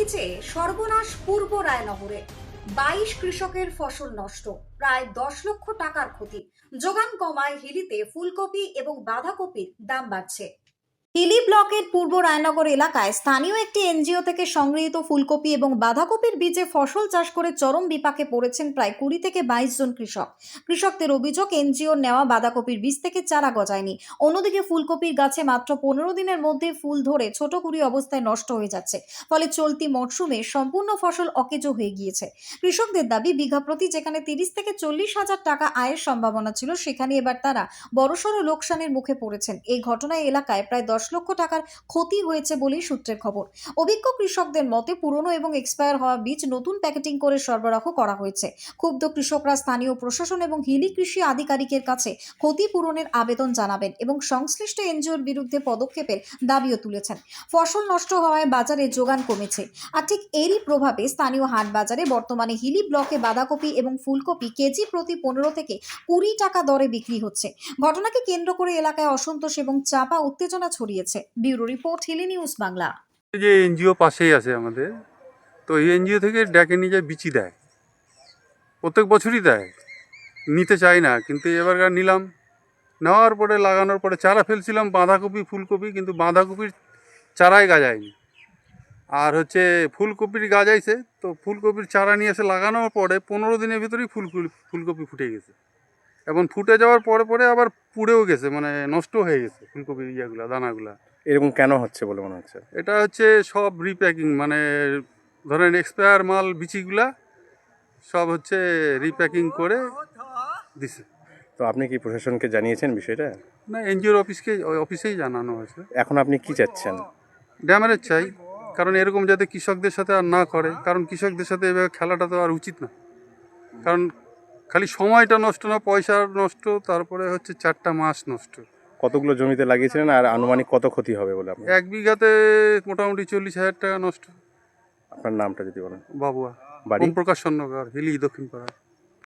বীজে সর্বনাশ পূর্ব রায়নগরে 22 কৃষকের ফসল নষ্ট, প্রায় 10 লক্ষ টাকার ক্ষতি। যোগান কমায় হিলিতে ফুলকপি এবং বাঁধাকপির দাম বাড়ছে। হিলি ব্লকের পূর্ব রায়নগর এলাকায় স্থানীয় একটি এনজিও থেকে সংগৃহীত ফুলকপি এবং বাঁধাকপির বীজে ফসল চাষ করে চরম বিপাকে পড়েছেন প্রায় 20 থেকে 22 জন কৃষক। কৃষকদের অভিযোগ, এনজিওর নেওয়া বাঁধাকপির বীজ থেকে চারা গজায়নি। অন্যদিকে ফুলকপির গাছে মাত্র 15 দিনের মধ্যে ফুল ধরে ছোট কুড়ি অবস্থায় নষ্ট হয়ে যাচ্ছে, ফলে চলতি মরশুমে সম্পূর্ণ ফসল অকেজো হয়ে গিয়েছে। কৃষকদের দাবি, বিঘা প্রতি যেখানে 30 থেকে 40 হাজার টাকা আয়ের সম্ভাবনা ছিল, সেখানে এবার তারা বড়সড় লোকসানের মুখে পড়েছেন। এই ঘটনায় এলাকায় প্রায় 10 লক্ষ টাকার ক্ষতি হয়েছে বলেই সূত্রের খবর। অভিজ্ঞ কৃষকদের মতে, পুরনো এবং এক্সপায়ার হওয়া বীজ নতুন প্যাকেটিং করে সরবরাহ করা হয়েছে। ক্ষুব্ধ কৃষকরা স্থানীয় প্রশাসন এবং হিলি কৃষি আধিকারিকের কাছে ক্ষতিপূরণের আবেদন জানাবেন এবং সংশ্লিষ্ট এনজিওর বিরুদ্ধে পদক্ষেপের দাবিও তুলেছেন। ফসল নষ্ট হওয়ায় বাজারে যোগান কমেছে, আর ঠিক এরই প্রভাবে স্থানীয় হাট বাজারে বর্তমানে হিলি ব্লকে বাঁধাকপি এবং ফুলকপি কেজি প্রতি 15 থেকে 20 টাকা দরে বিক্রি হচ্ছে। ঘটনাকে কেন্দ্র করে এলাকায় অসন্তোষ এবং চাপা উত্তেজনা ছড়িয়েছে। Bureau report, Hili news Bangla. এই যে এনজিও পাশেই আছে আমাদের, তো এই এনজিও থেকে ডেকে নিয়ে যায়, বিচি দেয়, প্রত্যেক বছরই দেয়। নিতে চাই না, কিন্তু এবারকার নিলাম। নেওয়ার পরে লাগানোর পরে চারা ফেলছিলাম বাঁধাকপি ফুলকপি, কিন্তু বাঁধাকপির চারাই গাজায়নি। আর ফুলকপির গাজাইছে, তো ফুলকপির চারা নিয়ে এসে লাগানোর পরে 15 দিনের ভিতরেই ফুলকপি ফুটে গেছে, এবং ফুটে যাওয়ার পরে পরে আবার পুড়েও গেছে, মানে নষ্ট হয়ে গেছে ফুলকপির ইয়েগুলা, দানাগুলা। এরকম কেন হচ্ছে বলে মনে হচ্ছে? এটা সব রিপ্যাকিং, মানে ধরেন এক্সপায়ার মাল বিচিগুলা সব রিপ্যাকিং করে দিছে। তো আপনি কি প্রশাসনকে জানিয়েছেন বিষয়টা? না, এনজিওর অফিসেই জানানো হয়েছে। এখন আপনি কি চাচ্ছেন? ড্যামেজ চাই, কারণ এরকম যাতে কৃষকদের সাথে আর না করে, কারণ কৃষকদের সাথে এভাবে খেলাটা তো আর উচিত না। কারণ খালি সময়টা নষ্ট না, পয়সা নষ্ট, তারপরে 4টা মাস নষ্ট। কতগুলো জমিতে লাগিয়েছিলেন আর আনুমানিক কত ক্ষতি হবে বলে আপনি? 1 বিঘাতে মোটামুটি 40,000 টাকা নষ্ট। আপনার নামটা যদি বলেন। বাবুয়া, বাড়ি? ওম প্রকাশ স্বর্ণকার, হিলি দক্ষিণ পাড়া।